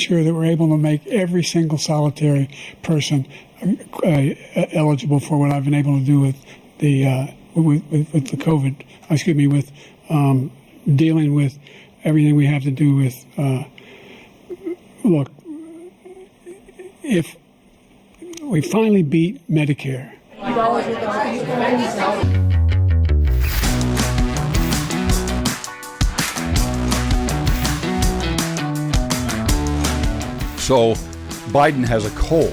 sure that we're able to make every single solitary person eligible for what I've been able to do with the with the COVID. With dealing with everything we have to do with. Look, if we finally beat Medicare. So Biden has a cold.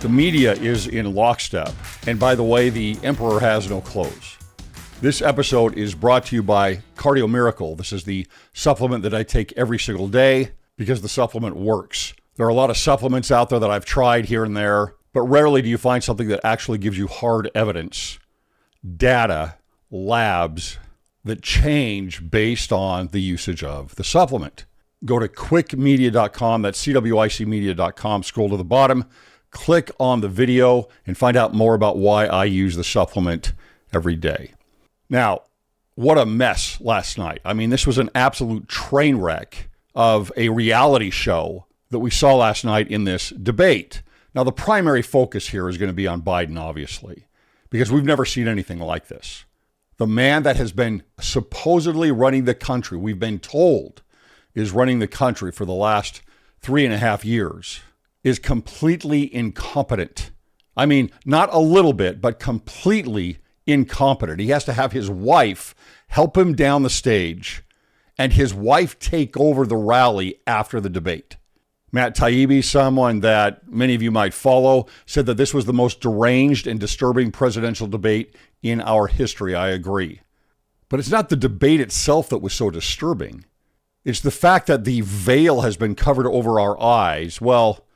The media is in lockstep. And by the way, the emperor has no clothes. This episode is brought to you by Cardio Miracle. This is the supplement that I take every single day because the supplement works. There are a lot of supplements out there that I've tried here and there, but rarely do you find something that actually gives you hard evidence, data, labs that change based on the usage of the supplement. Go to cwicmedia.com, that's cwicmedia.com, scroll to the bottom, click on the video, and find out more about why I use the supplement every day. Now, what a mess last night. I mean, this was an absolute train wreck of a reality show that we saw last night in this debate. Now, the primary focus here is going to be on Biden, obviously, because we've never seen anything like this. The man that has been supposedly running the country, we've been told, is running the country for the last 3.5 years, is completely incompetent. I mean, not a little bit, but completely incompetent. He has to have his wife help him down the stage and his wife take over the rally after the debate. Matt Taibbi, someone that many of you might follow, said that this was the most deranged and disturbing presidential debate in our history. I agree. But it's not the debate itself that was so disturbing. It's the fact that the veil has been covered over our eyes, well,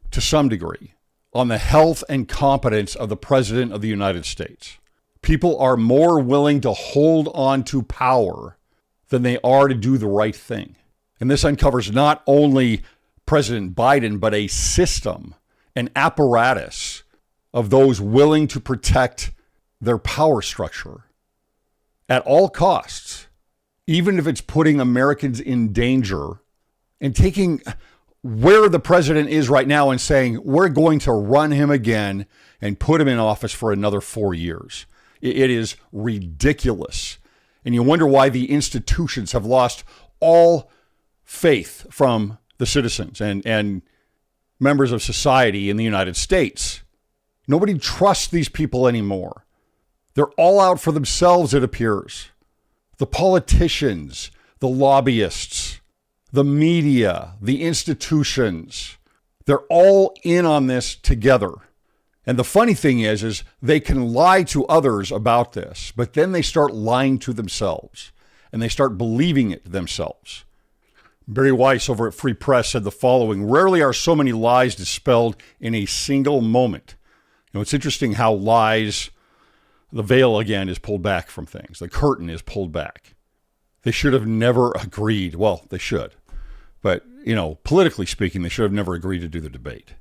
to some degree, on the health and competence of the President of the United States. People are more willing to hold on to power than they are to do the right thing. And this uncovers not only President Biden, but a system, an apparatus of those willing to protect their power structure at all costs, even if it's putting Americans in danger, and taking where the president is right now and saying, we're going to run him again and put him in office for another 4 years. It is ridiculous. And you wonder why the institutions have lost all faith from the citizens and members of society in the United States. Nobody trusts these people anymore. They're all out for themselves, it appears. The politicians, the lobbyists, the media, the institutions, they're all in on this together. And the funny thing is they can lie to others about this, but then they start lying to themselves and they start believing it themselves. Barry Weiss over at Free Press said the following: rarely are so many lies dispelled in a single moment. You know, it's interesting how lies, the veil again is pulled back from things. The curtain is pulled back. They should have never agreed. Well, they should. But, you know, politically speaking, they should have never agreed to do the debate.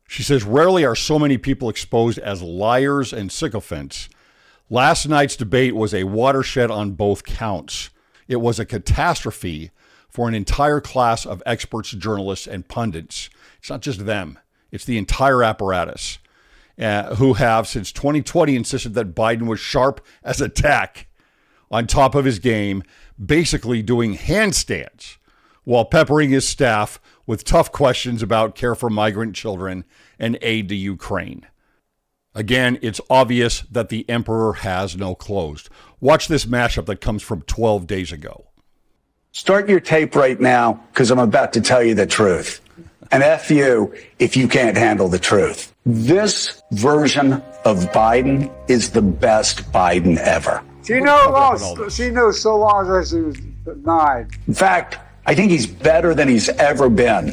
She says, rarely are so many people exposed as liars and sycophants. Last night's debate was a watershed on both counts. It was a catastrophe for an entire class of experts, journalists, and pundits. It's not just them. It's the entire apparatus who have, since 2020, insisted that Biden was sharp as a tack, on top of his game, basically doing handstands while peppering his staff with tough questions about care for migrant children and aid to Ukraine. Again, it's obvious that the emperor has no clothes. Watch this mashup that comes from 12 days ago. Start your tape right now, because I'm about to tell you the truth. And F you if you can't handle the truth. This version of Biden is the best Biden ever. She knows so long as she was 9. In fact, I think he's better than he's ever been.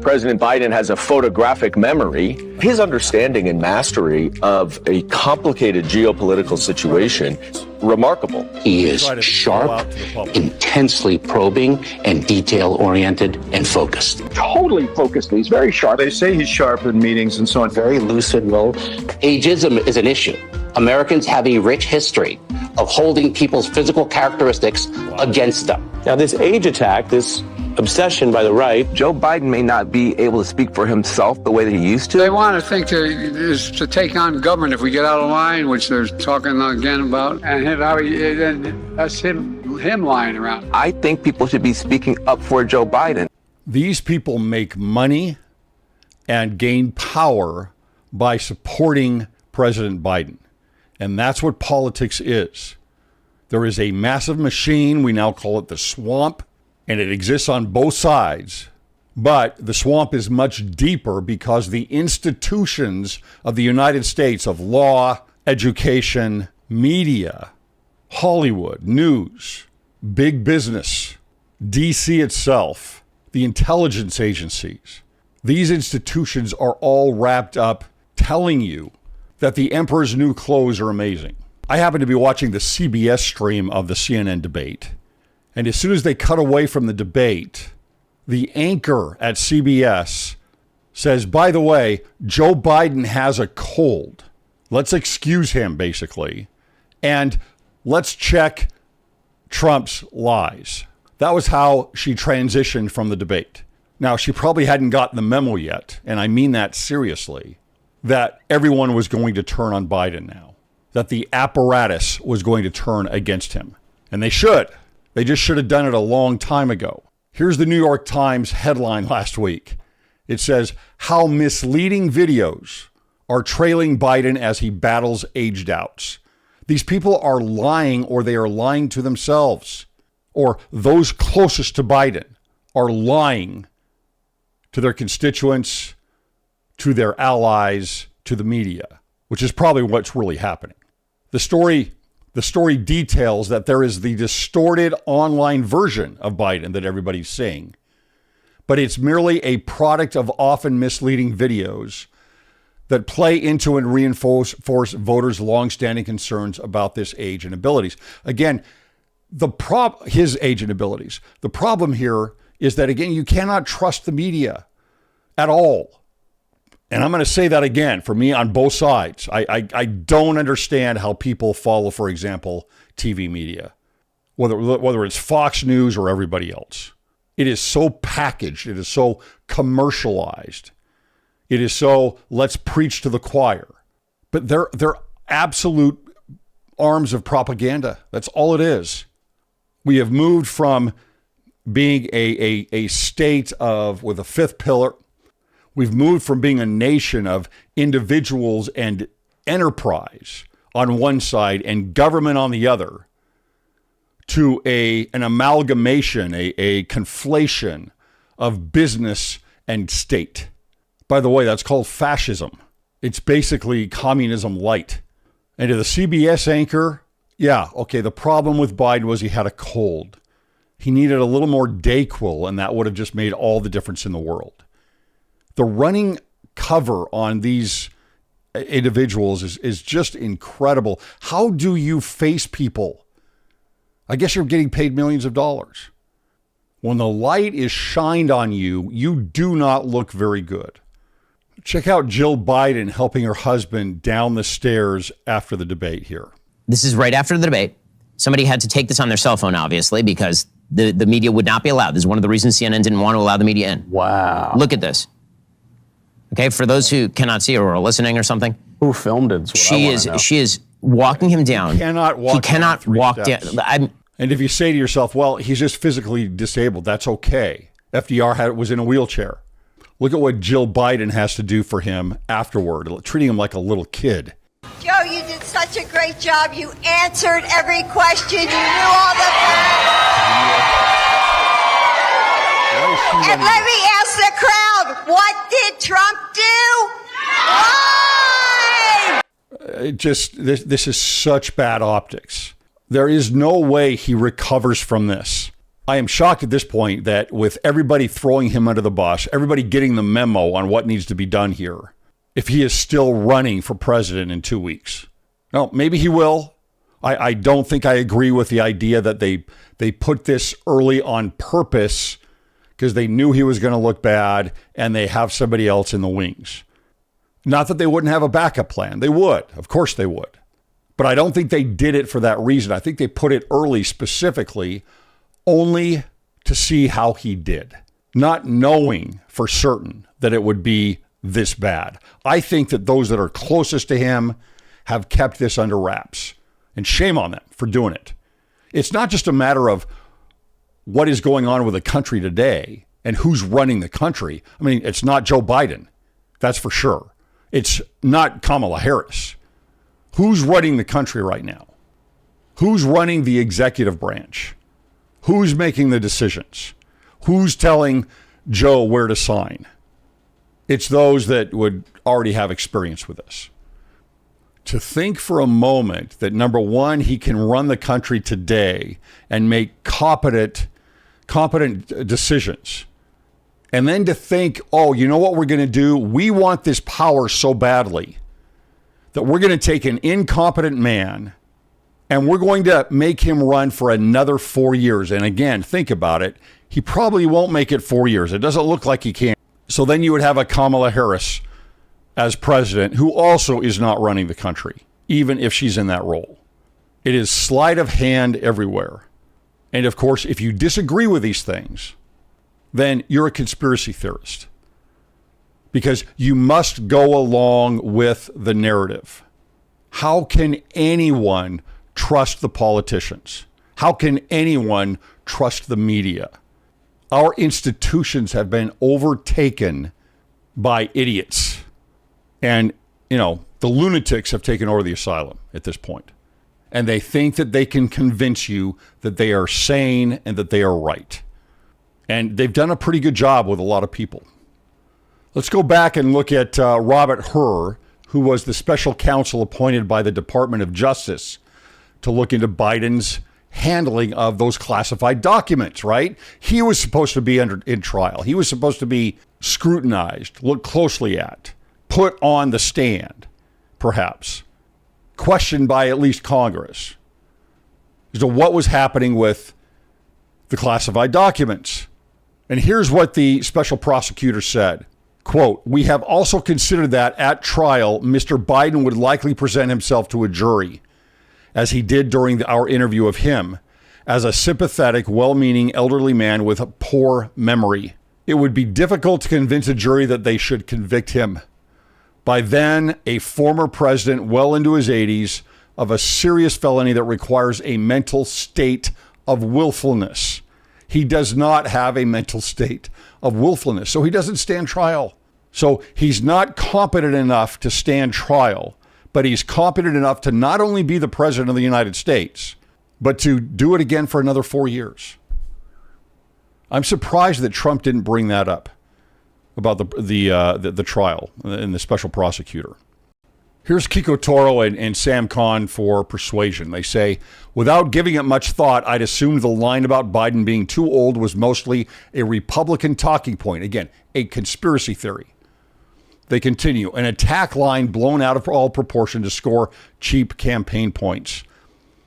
President Biden has a photographic memory. His understanding and mastery of a complicated geopolitical situation, remarkable. He is sharp, intensely probing, and detail-oriented and focused. Totally focused. He's very sharp. They say he's sharp in meetings and so on. Very lucid. Well, ageism is an issue. Americans have a rich history of holding people's physical characteristics against them. Now, this age attack, this obsession by the right. Joe Biden may not be able to speak for himself the way that he used to. They want to think is to take on government if we get out of line, which they're talking again about, and that's him lying around. I think people should be speaking up for Joe Biden. These people make money and gain power by supporting President Biden. And that's what politics is. There is a massive machine, we now call it the swamp, and it exists on both sides. But the swamp is much deeper because the institutions of the United States of law, education, media, Hollywood, news, big business, DC itself, the intelligence agencies, these institutions are all wrapped up telling you that the emperor's new clothes are amazing. I happen to be watching the CBS stream of the CNN debate. And as soon as they cut away from the debate, the anchor at CBS says, by the way, Joe Biden has a cold. Let's excuse him, basically. And let's check Trump's lies. That was how she transitioned from the debate. Now, she probably hadn't gotten the memo yet, and I mean that seriously, that everyone was going to turn on Biden now, that the apparatus was going to turn against him. And they should. They just should have done it a long time ago. Here's the New York Times headline last week. It says, how misleading videos are trailing Biden as he battles aged outs. These people are lying, or they are lying to themselves, or those closest to Biden are lying to their constituents, to their allies, to the media, which is probably what's really happening. The story details that there is the distorted online version of Biden that everybody's seeing, but it's merely a product of often misleading videos that play into and reinforce voters' longstanding concerns about this age and abilities. Again, his age and abilities. The problem here is that, again, you cannot trust the media at all. And I'm going to say that again, for me, on both sides. I don't understand how people follow, for example, TV media, whether it's Fox News or everybody else. It is so packaged. It is so commercialized. It is so, let's preach to the choir. But they're absolute arms of propaganda. That's all it is. We have moved from being a state with a fifth pillar. We've moved from being a nation of individuals and enterprise on one side and government on the other to an amalgamation, a conflation of business and state. By the way, that's called fascism. It's basically communism light. And to the CBS anchor, yeah, okay, the problem with Biden was he had a cold. He needed a little more Dayquil, and that would have just made all the difference in the world. The running cover on these individuals is just incredible. How do you face people? I guess you're getting paid millions of dollars. When the light is shined on you, you do not look very good. Check out Jill Biden helping her husband down the stairs after the debate here. This is right after the debate. Somebody had to take this on their cell phone, obviously, because the media would not be allowed. This is one of the reasons CNN didn't want to allow the media in. Wow. Look at this. Okay, for those who cannot see or are listening or something. Who filmed it? She is walking him down. He cannot walk down. And if you say to yourself, well, he's just physically disabled, that's okay. FDR was in a wheelchair. Look at what Jill Biden has to do for him afterward, treating him like a little kid. Joe, you did such a great job. You answered every question. You knew all the facts. And let me ask the crowd, what did Trump do? Why? This is such bad optics. There is no way he recovers from this. I am shocked at this point that with everybody throwing him under the bus, everybody getting the memo on what needs to be done here, if he is still running for president in 2 weeks. No, maybe he will. I don't think I agree with the idea that they put this early on purpose because they knew he was going to look bad and they have somebody else in the wings. Not that they wouldn't have a backup plan. They would. Of course they would. But I don't think they did it for that reason. I think they put it early specifically only to see how he did, not knowing for certain that it would be this bad. I think that those that are closest to him have kept this under wraps, and shame on them for doing it. It's not just a matter of what is going on with the country today and who's running the country. I mean, it's not Joe Biden, that's for sure. It's not Kamala Harris. Who's running the country right now? Who's running the executive branch? Who's making the decisions? Who's telling Joe where to sign? It's those that would already have experience with this. To think for a moment that, number one, he can run the country today and make competent decisions. And then to think, oh, you know what we're going to do? We want this power so badly that we're going to take an incompetent man and we're going to make him run for another 4 years. And again, think about it. He probably won't make it 4 years. It doesn't look like he can. So then you would have a Kamala Harris as president who also is not running the country, even if she's in that role. It is sleight of hand everywhere. And of course, if you disagree with these things, then you're a conspiracy theorist, because you must go along with the narrative. How can anyone trust the politicians? How can anyone trust the media? Our institutions have been overtaken by idiots. And, the lunatics have taken over the asylum at this point. And they think that they can convince you that they are sane and that they are right. And they've done a pretty good job with a lot of people. Let's go back and look at Robert Hur, who was the special counsel appointed by the Department of Justice to look into Biden's handling of those classified documents, right? He was supposed to be in trial. He was supposed to be scrutinized, looked closely at, put on the stand, perhaps, questioned by at least Congress as to what was happening with the classified documents. And here's what the special prosecutor said. Quote, "We have also considered that at trial, Mr. Biden would likely present himself to a jury, as he did during our interview of him, as a sympathetic, well-meaning elderly man with a poor memory. It would be difficult to convince a jury that they should convict him. By then, a former president well into his 80s of a serious felony that requires a mental state of willfulness. He does not have a mental state of willfulness, so he doesn't stand trial. So he's not competent enough to stand trial, but he's competent enough to not only be the president of the United States, but to do it again for another 4 years." I'm surprised that Trump didn't bring that up about the trial and the special prosecutor. Here's Kiko Toro and Sam Khan for Persuasion. They say, "Without giving it much thought, I'd assumed the line about Biden being too old was mostly a Republican talking point." Again, a conspiracy theory. They continue, "An attack line blown out of all proportion to score cheap campaign points."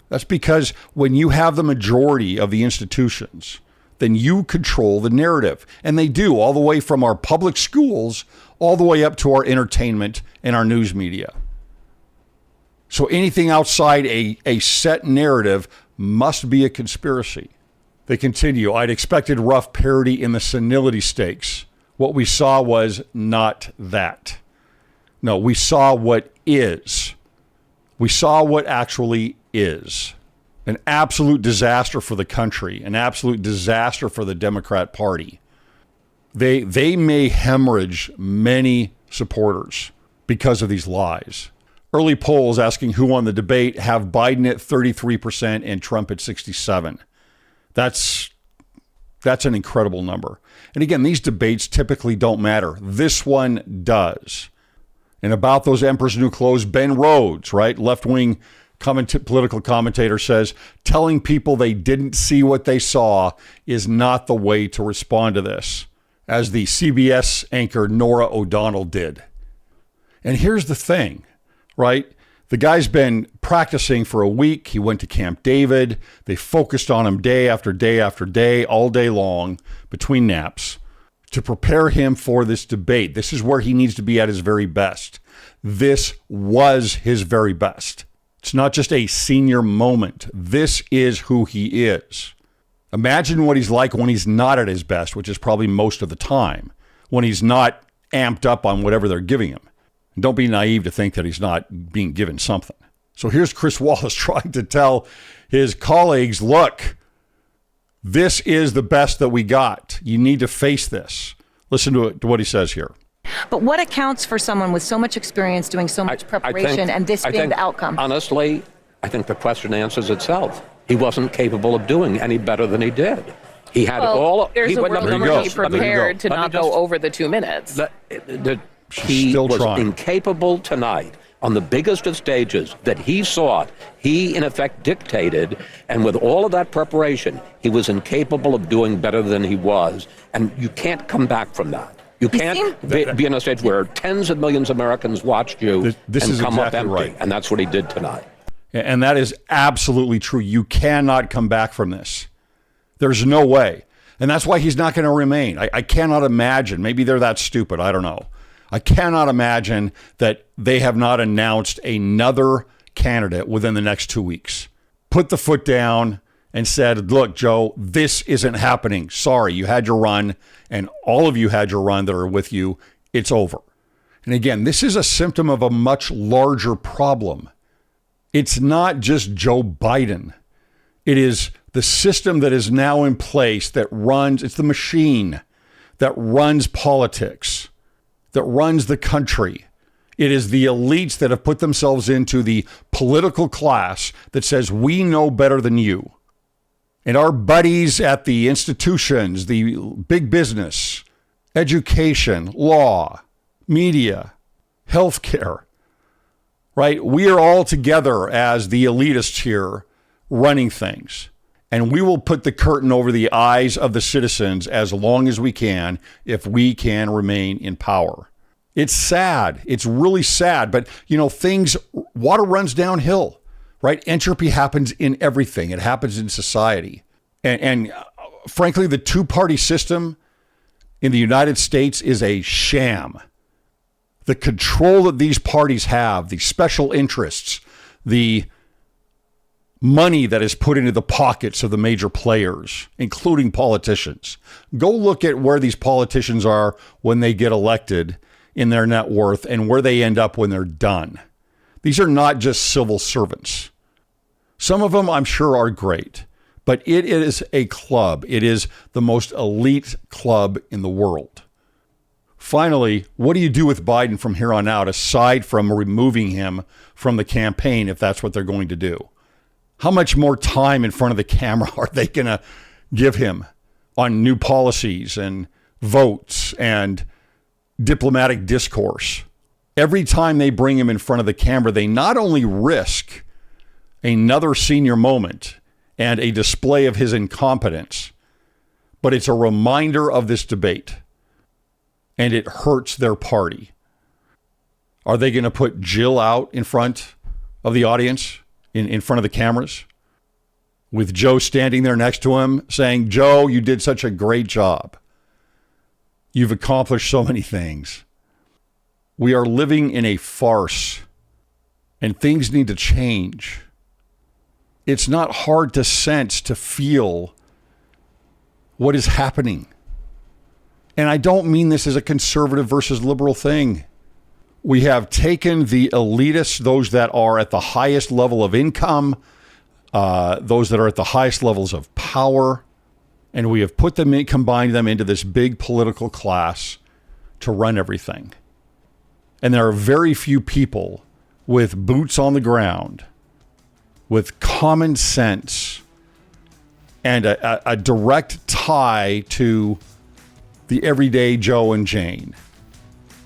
That's because when you have the majority of the institutions, then you control the narrative. And they do, all the way from our public schools, all the way up to our entertainment and our news media. So anything outside a set narrative must be a conspiracy. They continue, "I'd expected rough parity in the senility stakes. What we saw was not that. No, we saw what is. We saw what actually is. An absolute disaster for the country, an absolute disaster for the Democrat Party. They may hemorrhage many supporters because of these lies." Early polls asking who won the debate have Biden at 33% and Trump at 67%. That's an incredible number. And again, these debates typically don't matter. This one does. And about those Emperor's New Clothes, Ben Rhodes, right, left-wing political commentator, says, "Telling people they didn't see what they saw is not the way to respond to this," as the CBS anchor Nora O'Donnell did. And here's the thing, right? The guy's been practicing for a week. He went to Camp David. They focused on him day after day after day, all day long, between naps, to prepare him for this debate. This is where he needs to be at his very best. This was his very best. It's not just a senior moment. This is who he is. Imagine what he's like when he's not at his best, which is probably most of the time, when he's not amped up on whatever they're giving him. And don't be naive to think that he's not being given something. So here's Chris Wallace trying to tell his colleagues, look, this is the best that we got. You need to face this. Listen to what he says here. But what accounts for someone with so much experience doing so much preparation and this being the outcome? Honestly, I think the question answers itself. He wasn't capable of doing any better than he did. He had There's a world where he prepared to not go over the 2 minutes. He was incapable tonight on the biggest of stages that he sought. He, in effect, dictated, and with all of that preparation, he was incapable of doing better than he was. And you can't come back from that. You can't be on a stage where tens of millions of Americans watched you and come up empty. Right. And that's what he did tonight. And that is absolutely true. You cannot come back from this. There's no way. And that's why he's not going to remain. I cannot imagine. Maybe they're that stupid. I don't know. I cannot imagine that they have not announced another candidate within the next 2 weeks. Put the foot down and said, look, Joe, this isn't happening. Sorry, you had your run, and all of you had your run that are with you. It's over. And again, this is a symptom of a much larger problem. It's not just Joe Biden. It is the system that is now in place that runs, it's the machine that runs politics, that runs the country. It is the elites that have put themselves into the political class that says, we know better than you. And our buddies at the institutions, the big business, education, law, media, healthcare, right? We are all together as the elitists here running things. And we will put the curtain over the eyes of the citizens as long as we can if we can remain in power. It's sad. It's really sad. But, water runs downhill, right? Entropy happens in everything. It happens in society. And frankly, the two-party system in the United States is a sham. The control that these parties have, the special interests, the money that is put into the pockets of the major players, including politicians. Go look at where these politicians are when they get elected in their net worth and where they end up when they're done. These are not just civil servants. Some of them I'm sure are great, but it is a club. It is the most elite club in the world. Finally, what do you do with Biden from here on out, aside from removing him from the campaign, if that's what they're going to do? How much more time in front of the camera are they going to give him on new policies and votes and diplomatic discourse? Every time they bring him in front of the camera, they not only risk another senior moment and a display of his incompetence, but it's a reminder of this debate, and it hurts their party. Are they going to put Jill out in front of the audience? In front of the cameras, with Joe standing there next to him saying, Joe, you did such a great job. You've accomplished so many things. We are living in a farce, and things need to change. It's not hard to sense, to feel what is happening. And I don't mean this as a conservative versus liberal thing. We have taken the elitists, those that are at the highest level of income, those that are at the highest levels of power, and we have put them in, combined them into this big political class to run everything. And there are very few people with boots on the ground, with common sense, and a direct tie to the everyday Joe and Jane.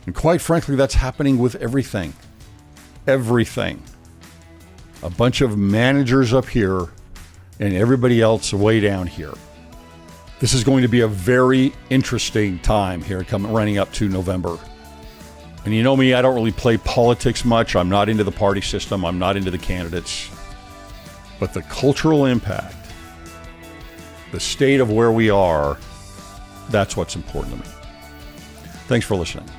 And quite frankly, that's happening with everything. Everything. A bunch of managers up here and everybody else way down here. This is going to be a very interesting time here running up to November. And you know me, I don't really play politics much. I'm not into the party system. I'm not into the candidates. But the cultural impact, the state of where we are, that's what's important to me. Thanks for listening.